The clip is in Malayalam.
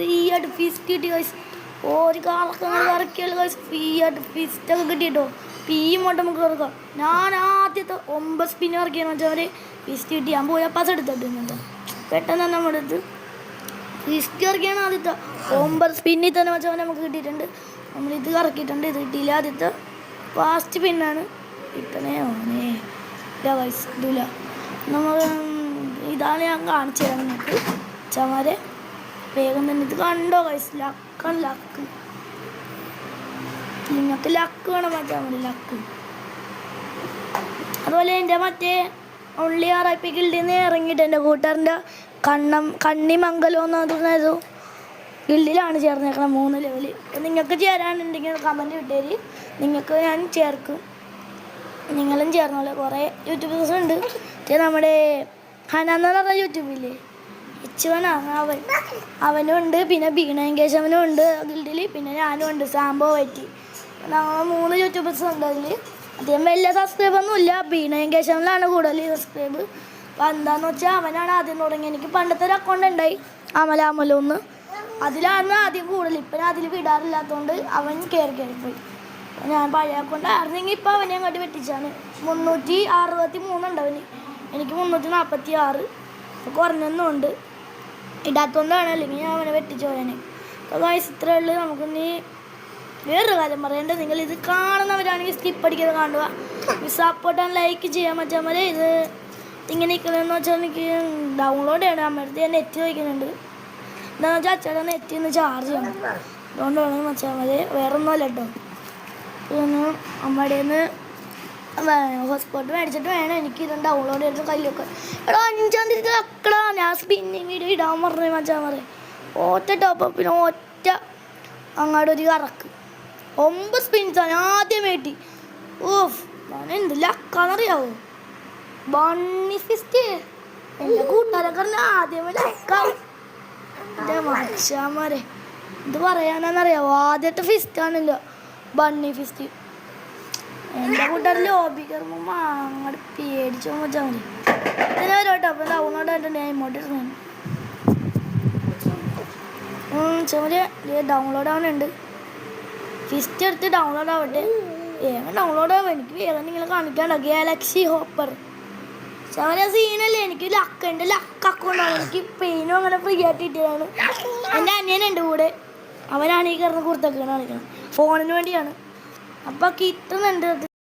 ഫ്രീ ആയിട്ട് ഫിസ്റ്റ് കിട്ടി ഗൈസ്. ഒരു കറക്കിയാൽ ഗൈസ് ഫ്രീ ആയിട്ട് ഫിസ്റ്റൊക്കെ കിട്ടിയിട്ടോ. പീ മോട്ട് നമുക്ക് ഇറക്കാം. ഞാൻ ആദ്യത്തെ 9 സ്പിൻ ഇറക്കിയെന്ന് വെച്ചാൽ ഫിസ്റ്റ് കിട്ടി. ഞാൻ പോയാൽ പാസ് എടുത്തിട്ടുണ്ട്. പെട്ടെന്ന് തന്നെ നമ്മുടെ അടുത്ത് ഫിസ്റ്റ് ഇറക്കിയാണ് ആദ്യത്തെ 9 സ്പിന്നിൽ തന്നെ വെച്ചാൽ നമുക്ക് കിട്ടിയിട്ടുണ്ട്. നമ്മളിത് കറക്കിയിട്ടുണ്ട്. ഇത് കിട്ടിയില്ല. ആദ്യത്തെ ഫാസ്റ്റ് പിന്നാണ് കിട്ടണേ. ഓനേ ഇല്ല ഗൈസ് ഇതില്ല. നമ്മൾ ഇതാണ് ഞാൻ കാണിച്ചു തരാം നിങ്ങൾക്ക് ചമാരെ. വേഗം തന്നെ ഇത് കണ്ടോ ഗൈസ്. ലക്കാണ് ലക്ക്. നിങ്ങൾക്ക് ലക്ക് വേണം വെച്ചാൽ മതി. ലക്ക് അതുപോലെ എൻ്റെ മറ്റേ ഓൺലി RIP ഗിൽഡിൽ നിന്ന് ഇറങ്ങിയിട്ട് എൻ്റെ കൂട്ടുകാരൻ്റെ കണ്ണിമംഗലം എന്ന് പറഞ്ഞൊരു ഗിൽഡിലാണ് ചേർന്നേക്കണം 3 ലെവല്. നിങ്ങൾക്ക് ചേരാനുണ്ടെങ്കിൽ കമൻറ്റ് ഇട്ടേരി. നിങ്ങൾക്ക് ഞാൻ ചേർക്കും. നിങ്ങളും ചേർന്നോളൂ. കുറേ യൂട്യൂബേഴ്സ് ഉണ്ട്. നമ്മുടെ ഹനാന്ന് പറഞ്ഞ യൂട്യൂബില്ലേ ഇച്ചുവനാണ് അവനും ഉണ്ട്. പിന്നെ ബീണേങ്കേശവനും ഉണ്ട് ഗിൽഡിൽ. പിന്നെ ഞാനും ഉണ്ട് സാമ്പോ പറ്റി. ഞങ്ങൾ 3 യൂട്യൂബേഴ്സ് ഉണ്ട് അതിൽ. അദ്ദേഹം വലിയ സബ്സ്ക്രൈബൊന്നും ഇല്ല. ബീണേങ്കേശവനിലാണ് കൂടുതൽ സബ്സ്ക്രൈബ്. അപ്പോൾ എന്താണെന്ന് വെച്ചാൽ അവനാണ് ആദ്യം തുടങ്ങി. എനിക്ക് പണ്ടത്തെ ഒരു അക്കൗണ്ട് ഉണ്ടായി അമലൊന്ന്. അതിലാണ് ആദ്യം കൂടുതൽ. ഇപ്പം അതിൽ വിടാറില്ലാത്തതുകൊണ്ട് അവൻ കയറിപ്പോയി. ഞാൻ പഴയ അക്കൗണ്ട് ആയിരുന്നെങ്കിൽ ഇപ്പം അവനെ അങ്ങോട്ട് വെട്ടിച്ചാണ്. 363 ഉണ്ട് അവന്. എനിക്ക് 346. അപ്പോൾ കുറഞ്ഞൊന്നുമുണ്ട്. ഇടാത്തതുകൊണ്ടാണ്. അല്ലെങ്കിൽ ഞാൻ അവനെ വെട്ടിച്ചു പോയാനെ. അപ്പോൾ ഗൈസ് ഇത്രയേ ഉള്ളൂ. നമുക്കിനി വേറൊരു കാര്യം പറയേണ്ടത്, നിങ്ങൾ ഇത് കാണുന്നവരാണെങ്കിൽ സ്കിപ്പ് അടിക്കാതെ കാണുക. സപ്പോർട്ട് ആൻഡ് ലൈക്ക് ചെയ്യാൻ പറ്റാൻ മതി. ഇത് ഇങ്ങനെ നിൽക്കുന്നതെന്ന് വെച്ചാൽ എനിക്ക് ഡൗൺലോഡ് ചെയ്യണം. അമ്മടുത്ത് ഞാൻ നെറ്റ് വയ്ക്കുന്നുണ്ട്. എന്താണെന്ന് വെച്ചാൽ അച്ഛടെ നെറ്റിൽ നിന്ന് ചാർജ് ചെയ്യണം. അതുകൊണ്ട് വേണമെങ്കിൽ വെച്ചാൽ മതി. വേറെ ഒന്നുമല്ല കേട്ടോ. പിന്നെ അമ്മയുടെ നിന്ന് ഹോട്ട്സ്പോട്ട് മേടിച്ചിട്ട് വേണം എനിക്ക് ഇത് ഡൗൺലോഡ് ചെയ്തിട്ട് കയ്യിലൊക്കെ. എടാ 5-ാം തീയതി വെക്കടാ. ഞാൻ സ്പിന്നിങ് വീഡിയോ ഇടാൻ പറഞ്ഞു വെച്ചാൽ മതി. ഒറ്റ ടോപ്പ് പിന്നെ ഒറ്റ അങ്ങോട്ട് ഒരു കറക്ക് 9 സ്പിൻസാണ് ആദ്യം വേട്ടി. ഓഫ് ഞാൻ എന്ത് ലക്കാന്നറിയാവോ. ബണ്ണി ഫിസ്റ്റ് എൻ്റെ കൂട്ടുകാരൊക്കെ ആദ്യമേ ലക്കാവും. എൻ്റെ മച്ചാമാരെ ഇത് പറയാനാന്നറിയാവോ. ആദ്യത്തെ ഫിസ്റ്റാണല്ലോ ബണ്ണി ഫിസ്റ്റ്. എൻ്റെ കൂട്ടുകാരിൽ ലോബി കയറുമ്പോൾ അങ്ങോട്ട് പേടിച്ചോ വെച്ചാൽ മതി. ഇതിന് വരോട്ടോ. അപ്പോൾ ഡൗൺലോഡ് ആയിട്ടുണ്ട്. ഞാൻ ഇങ്ങോട്ട് ഇരുന്നു ചെറിയ ഡൗൺലോഡ് ആവുന്നുണ്ട്. ഫിസ്റ്റ് എടുത്ത് ഡൗൺലോഡ് ആവട്ടെ. വേഗം ഡൗൺലോഡ് ആവും. എനിക്ക് വേഗം നിങ്ങൾ കാണിക്കാണ്ടോ ഗാലക്സി ഹോപ്പർ. ചെറിയ സീനല്ലേ. എനിക്ക് ലക്ക് എൻ്റെ ലക്ക് അക്കൗണ്ടാണ്. എനിക്ക് പെയിനും അങ്ങനെ ഫ്രീ ആയിട്ട് കിട്ടിയതാണ്. എൻ്റെ അനിയനുണ്ട് കൂടെ. അവനാണ് ഈ കിടന്ന് കുർത്തക്കാണ് കളിക്കണം. ഫോണിന് വേണ്ടിയാണ്. അപ്പോൾ കിട്ടുന്നുണ്ട്.